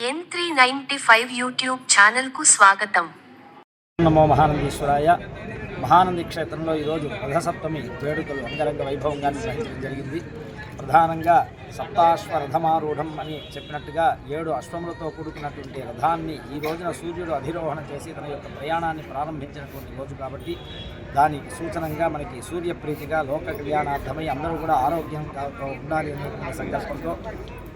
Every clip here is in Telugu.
N395 యూట్యూబ్ ఛానల్కు స్వాగతం. నమో మహానందీశ్వరాయ. మహానంది క్షేత్రంలో ఈరోజు రథసప్తమి వేడుకలు అంగరంగ వైభవంగా నిర్వహించడం జరిగింది. ప్రధానంగా సప్తాశ్వ రథమారూఢం అని చెప్పినట్టుగా 7 అశ్వములతో కూడుకున్నటువంటి రథాన్ని ఈ రోజున సూర్యుడు అధిరోహణ చేసి తన యొక్క ప్రయాణాన్ని ప్రారంభించినటువంటి రోజు కాబట్టి దాని సూచనంగా మనకి సూర్యప్రీతిగా లోక కళ్యాణార్థమై అందరూ కూడా ఆరోగ్యంగా ఉండాలి అనేటువంటి సంకల్పంతో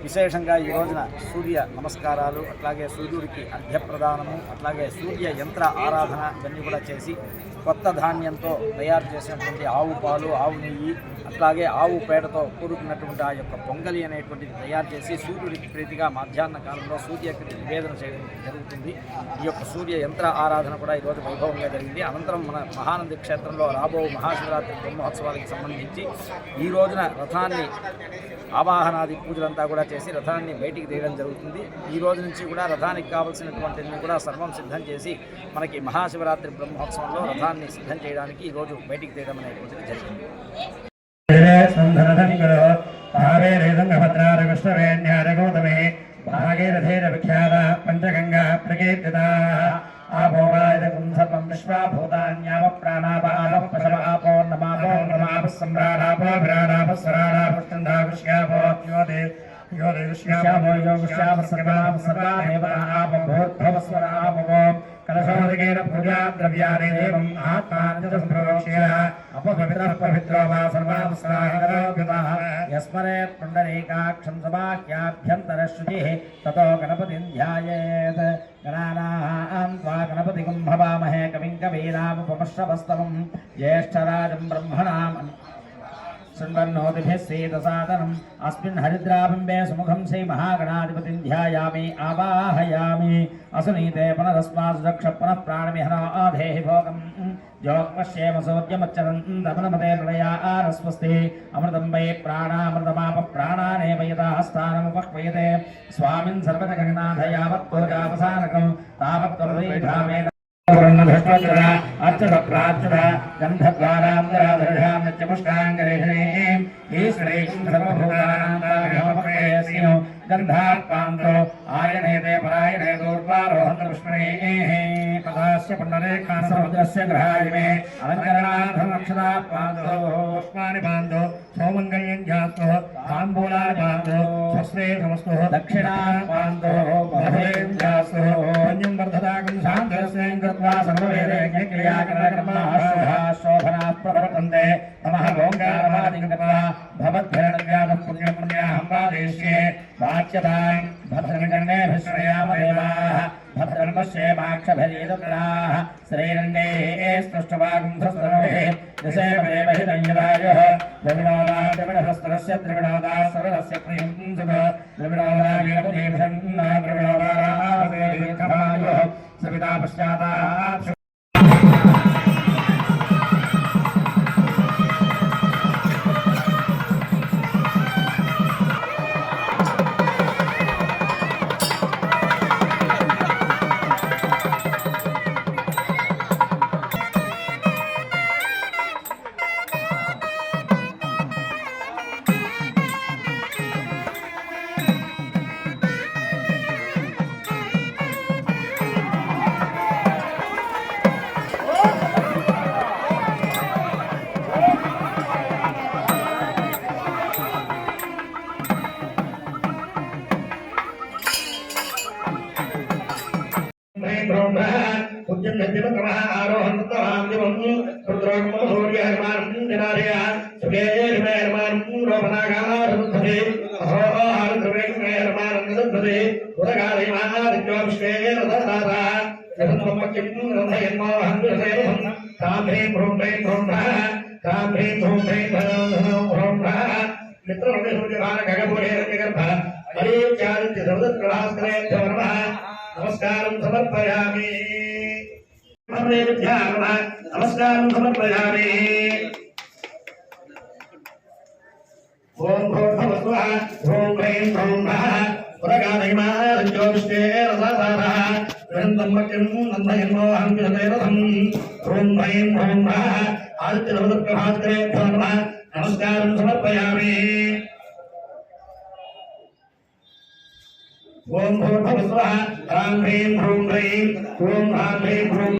విశేషంగా ఈ రోజున సూర్య నమస్కారాలు, అట్లాగే సూర్యుడికి అర్ఘ్యప్రదానము, అట్లాగే సూర్య యంత్ర ఆరాధన ఇవన్నీ కూడా చేసి కొత్త ధాన్యంతో తయారు చేసినటువంటి ఆవు పాలు, ఆవు నెయ్యి, అట్లాగే ఆవు పేడతో కూడుకున్నటువంటి ఆ యొక్క పొంగలి అనేటువంటిది తయారు చేసి సూర్యుడికి ప్రీతిగా మధ్యాహ్న కాలంలో సూర్యకి నివేదన చేయడం జరుగుతుంది. ఈ యొక్క సూర్య యంత్ర ఆరాధన కూడా ఈరోజు వైభవంగా జరిగింది. అనంతరం మన మహానంది క్షేత్రంలో రాబో మహాశివరాత్రి బ్రహ్మోత్సవాలకు సంబంధించి ఈ రోజున రథాన్ని ఆవాహనాది పూజలంతా కూడా చేసి రథాన్ని బయటికి తీయడం జరుగుతుంది. ఈ రోజు నుంచి కూడా రథానికి కావలసినటువంటిని కూడా సర్వం సిద్ధం చేసి మనకి మహాశివరాత్రి బ్రహ్మోత్సవంలో రథాన్ని సిద్ధం చేయడానికి ఈరోజు బయటికి తీయడం అనేటువంటిది జరిగింది. భాగీరథేన విఖ్యాత పంచగంగా ప్రకీర్తితా ఆపోగాయకం సర్వం విశ్వాభూతాన్యావ ప్రాణాపాప పశవ ఆపో నమాపో నమాప సమ్రాడాపో విరాడాప స్వరాడాపస్కంధావిష్యాపో యోదేవిష్యాపో యోగిష్యాప సర్వాప సర్వా దేవతా ఆపభూద్భవస్వర ఆపవో కలశోదకేన పూజా ద్రవ్యాన్ని దేవం ఆత్మానంద సంప్రోక్ష్య అపవిత్రః పవిత్రో వా సర్వావస్థాహిరోగ్యతః యస్మరేత్ పుండరీకాక్షం సమాఖ్యాభ్యంతరశుచిః తతో గణపతిం ధ్యాయేత్. గణానాం త్వా గణపతిం భవామహే కవిం కవీనాముపమశ్రవస్తమం జ్యేష్ఠరాజం బ్రహ్మణాం शृण्वन्नोतिभिः सीतसादनम् अस्मिन् हरिद्राबिम्बे सुमुखं श्रीमहागणाधिपतिं ध्यायामि आवाहयामि. असुनीते पुनरस्मासु दक्ष पुनः प्राणमिहनो आधेहि भोगम् जोक्मश्येम सूर्यमच्चरन्तमनुमते प्रलया आरस्वस्ति. अमृतं वै प्राणामृतमाप प्राणानेव यथा स्थानमुपक्वयते स्वामिन् सर्वजगन्नाथ यावत् पूजावसानकं तावत् त्वरैधामेन अर्चत प्राच्युत गन्धद्वारान्तराधर्षां नित्यपुष्टाङ्गरेषणीं ईश्वरीं सर्वभूतानां गन्धात्पान्तो आयनेते परायणे दूर्वारोहन्तपुष्पणीः पदास्य पुण्डरेखासमुद्रस्य ग्रहायिमे अलङ्करणार्थमक्षदात्पान्तो पुष्पाणि पान्तो सौमङ्गल्यं जातो ताम्बूलानि पान्तो स्वस्ते समस्तो दक्षिणात्पान्तो बभें जास्तो अन्यं वर्धताकं शान्तरस्यं कृत्वा सर्ववेदे क्रियाकरणकर्माशोभनाः प्रवर्तन्ते. नमः ओङ्कारमादिं कृत्वा भवद्भिरणव्याधं पुण्यं पुण्याहं वादेश्ये वाच्यतां भद्रगण्येभिः श्रयामदेवाः भद्रन्पश्येमाक्षभिरीदुग्राः श्रीरङ्गे स्तुष्टवागुंधस्तनोभिः दिशेमदेवहितञ्जलायुः द्रविणोदाद्रविणहस्तरस्य द्रविणोदाः सरलस्य प्रियं सुख द्रविणोदावीरपदीभ्यन्ना द्रविणोदाराः सविता पश्चातात् नमस्कारं समर्पयामि. नमस्कारं समर्पयामि. ओम भूर्भुवस्वः ओम ह्रीं ह्रूं नमः पुरगामिमारज्योतिष्ठे रथासारः गृहन्तं मह्यं नन्दयन्मोहं विदते रथम् ओम ह्रीं ह्रूं नमः आदित्यनवदप्रभास्करेभ्यो नमः. नमस्कारं समर्पयामि. ఓం భూర్భువస్వః హ్రాం హ్రీం హ్రూం హ్రీం ఓం హ్రాం హ్రీం హ్రూం